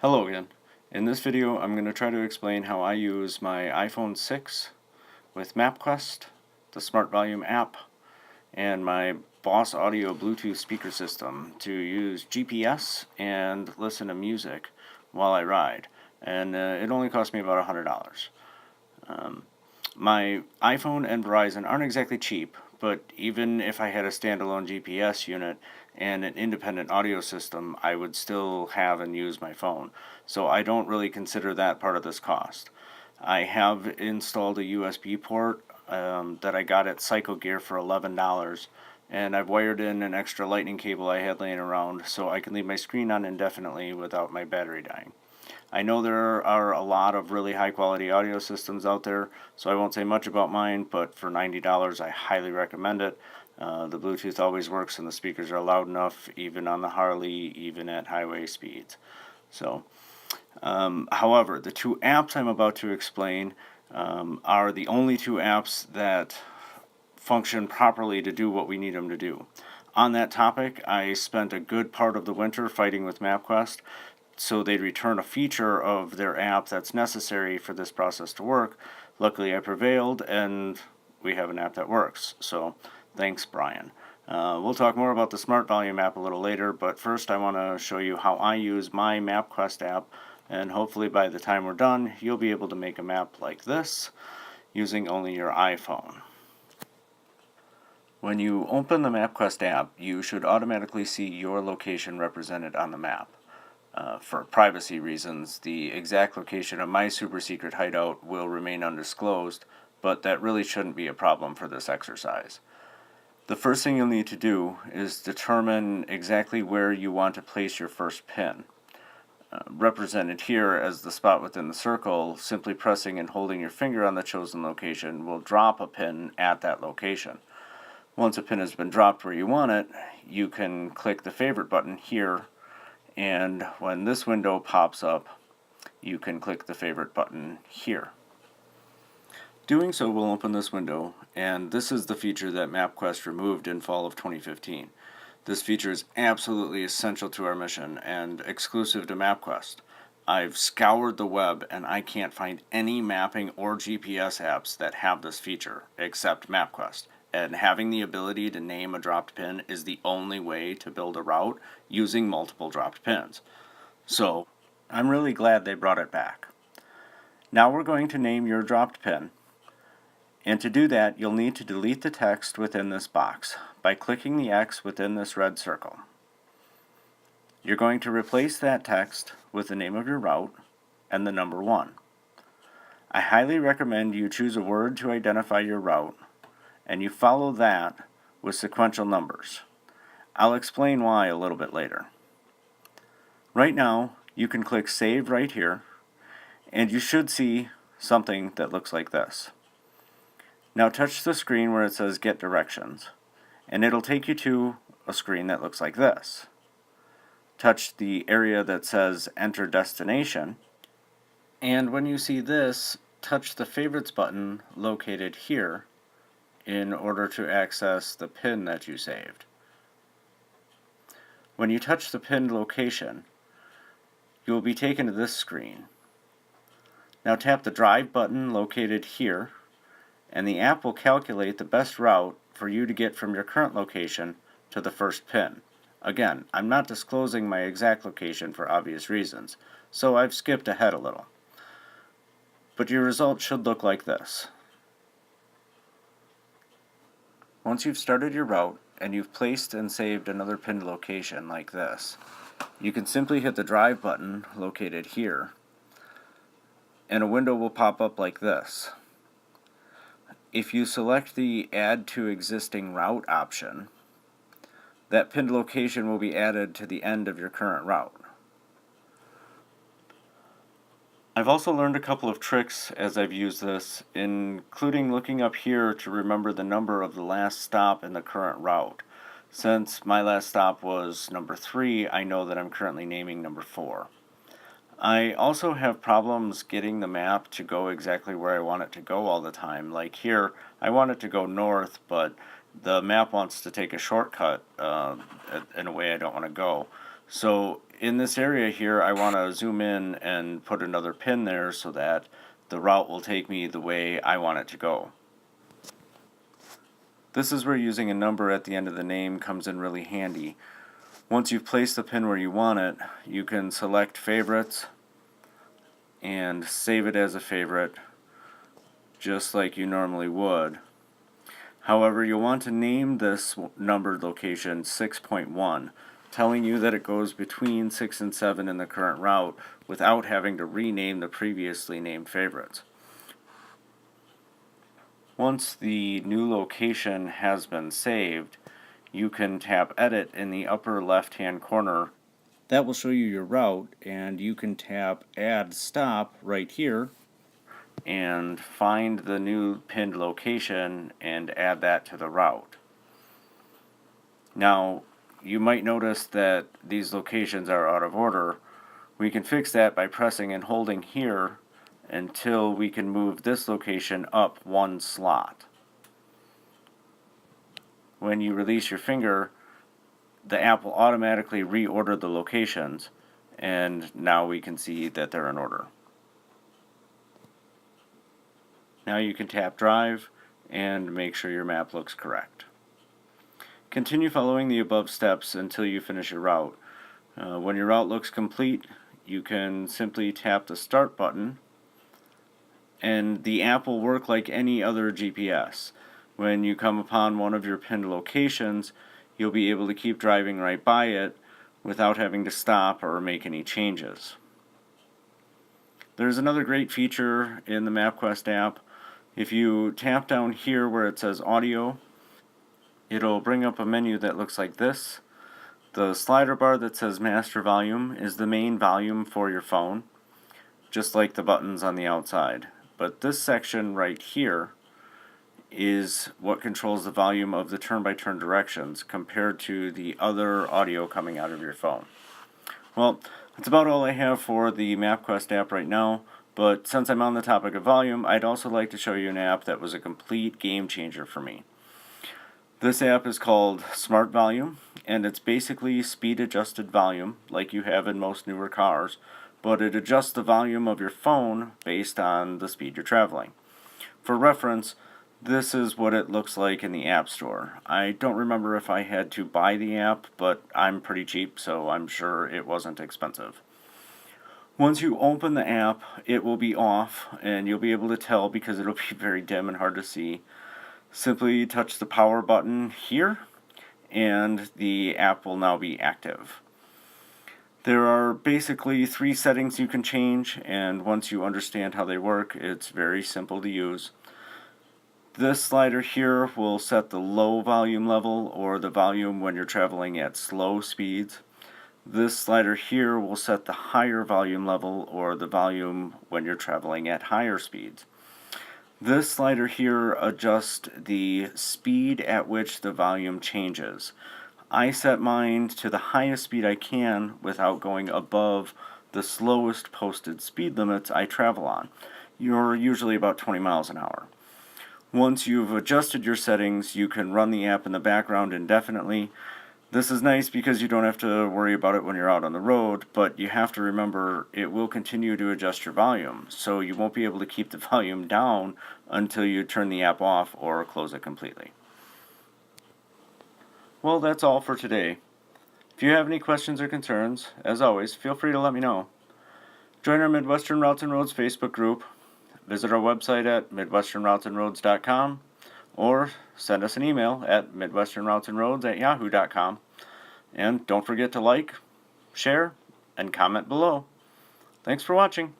Hello again. In this video I'm going to try to explain how I use my iPhone 6 with Mapquest, the Smart Volume app, and my Boss Audio Bluetooth speaker system to use GPS and listen to music while I ride. And it only cost me about $100. My iPhone and Verizon aren't exactly cheap, but even if I had a standalone GPS unit and an independent audio system, I would still have and use my phone. So I don't really consider that part of this cost. I have installed a USB port that I got at Psycho Gear for $11, and I've wired in an extra lightning cable I had laying around so I can leave my screen on indefinitely without my battery dying. I know there are a lot of really high quality audio systems out there, so I won't say much about mine, but for $90 I highly recommend it. The Bluetooth always works and the speakers are loud enough even on the Harley, even at highway speeds. However, the two apps I'm about to explain are the only two apps that function properly to do what we need them to do. On that topic, I spent a good part of the winter fighting with Mapquest so they'd return a feature of their app that's necessary for this process to work. Luckily I prevailed and we have an app that works. So thanks, Brian. We'll talk more about the Smart Volume app a little later, but first I want to show you how I use my Mapquest app, and hopefully by the time we're done you'll be able to make a map like this using only your iPhone. When you open the Mapquest app, you should automatically see your location represented on the map. For privacy reasons, the exact location of my super secret hideout will remain undisclosed, but that really shouldn't be a problem for this exercise. The first thing you'll need to do is determine exactly where you want to place your first pin. Represented here as the spot within the circle, simply pressing and holding your finger on the chosen location will drop a pin at that location. Once a pin has been dropped where you want it, you can click the favorite button here, and when this window pops up, you can click the favorite button here. Doing so will open this window, and this is the feature that Mapquest removed in fall of 2015. This feature is absolutely essential to our mission and exclusive to Mapquest. I've scoured the web and I can't find any mapping or GPS apps that have this feature except Mapquest. And having the ability to name a dropped pin is the only way to build a route using multiple dropped pins. So I'm really glad they brought it back. Now we're going to name your dropped pin. And to do that, you'll need to delete the text within this box by clicking the X within this red circle. You're going to replace that text with the name of your route and the number 1. I highly recommend you choose a word to identify your route, and you follow that with sequential numbers. I'll explain why a little bit later. Right now, you can click Save right here, and you should see something that looks like this. Now touch the screen where it says Get Directions, and it'll take you to a screen that looks like this. Touch the area that says Enter Destination, and when you see this, touch the Favorites button located here in order to access the pin that you saved. When you touch the pinned location, you will be taken to this screen. Now tap the Drive button located here, and the app will calculate the best route for you to get from your current location to the first pin. Again, I'm not disclosing my exact location for obvious reasons, so I've skipped ahead a little. But your result should look like this. Once you've started your route and you've placed and saved another pinned location like this, you can simply hit the Drive button located here, and a window will pop up like this. If you select the Add to Existing Route option, that pinned location will be added to the end of your current route. I've also learned a couple of tricks as I've used this, including looking up here to remember the number of the last stop in the current route. Since my last stop was number 3, I know that I'm currently naming number 4. I also have problems getting the map to go exactly where I want it to go all the time. Like here, I want it to go north, but the map wants to take a shortcut in a way I don't want to go. So in this area here, I want to zoom in and put another pin there so that the route will take me the way I want it to go. This is where using a number at the end of the name comes in really handy. Once you've placed the pin where you want it, you can select favorites and save it as a favorite, just like you normally would. However, you'll want to name this numbered location 6.1, telling you that it goes between 6 and 7 in the current route without having to rename the previously named favorites. Once the new location has been saved, you can tap Edit in the upper left-hand corner. That will show you your route, and you can tap Add Stop right here and find the new pinned location and add that to the route. Now, you might notice that these locations are out of order. We can fix that by pressing and holding here until we can move this location up one slot. When you release your finger, the app will automatically reorder the locations, and now we can see that they're in order. Now you can tap Drive and make sure your map looks correct. Continue following the above steps until you finish your route. When your route looks complete, you can simply tap the Start button, and the app will work like any other GPS. When you come upon one of your pinned locations, you'll be able to keep driving right by it without having to stop or make any changes. There's another great feature in the Mapquest app. If you tap down here where it says Audio, it'll bring up a menu that looks like this. The slider bar that says Master Volume is the main volume for your phone, just like the buttons on the outside. But this section right here is what controls the volume of the turn-by-turn directions compared to the other audio coming out of your phone. Well, that's about all I have for the Mapquest app right now, but since I'm on the topic of volume, I'd also like to show you an app that was a complete game changer for me. This app is called Smart Volume, and it's basically speed-adjusted volume like you have in most newer cars, but it adjusts the volume of your phone based on the speed you're traveling. For reference, this is what it looks like in the App Store. I don't remember if I had to buy the app, but I'm pretty cheap, so I'm sure it wasn't expensive. Once you open the app, it will be off, and you'll be able to tell because it'll be very dim and hard to see. Simply touch the power button here, and the app will now be active. There are basically 3 settings you can change, and once you understand how they work, it's very simple to use. This slider here will set the low volume level, or the volume when you're traveling at slow speeds. This slider here will set the higher volume level, or the volume when you're traveling at higher speeds. This slider here adjusts the speed at which the volume changes. I set mine to the highest speed I can without going above the slowest posted speed limits I travel on. You're usually about 20 miles an hour. Once you've adjusted your settings, you can run the app in the background indefinitely. This is nice because you don't have to worry about it when you're out on the road, but you have to remember it will continue to adjust your volume, so you won't be able to keep the volume down until you turn the app off or close it completely. Well, that's all for today. If you have any questions or concerns, as always, feel free to let me know. Join our Midwestern Routes and Roads Facebook group, visit our website at midwesternroutesandroads.com, or send us an email at midwesternroutesandroads@yahoo.com. And don't forget to like, share, and comment below. Thanks for watching.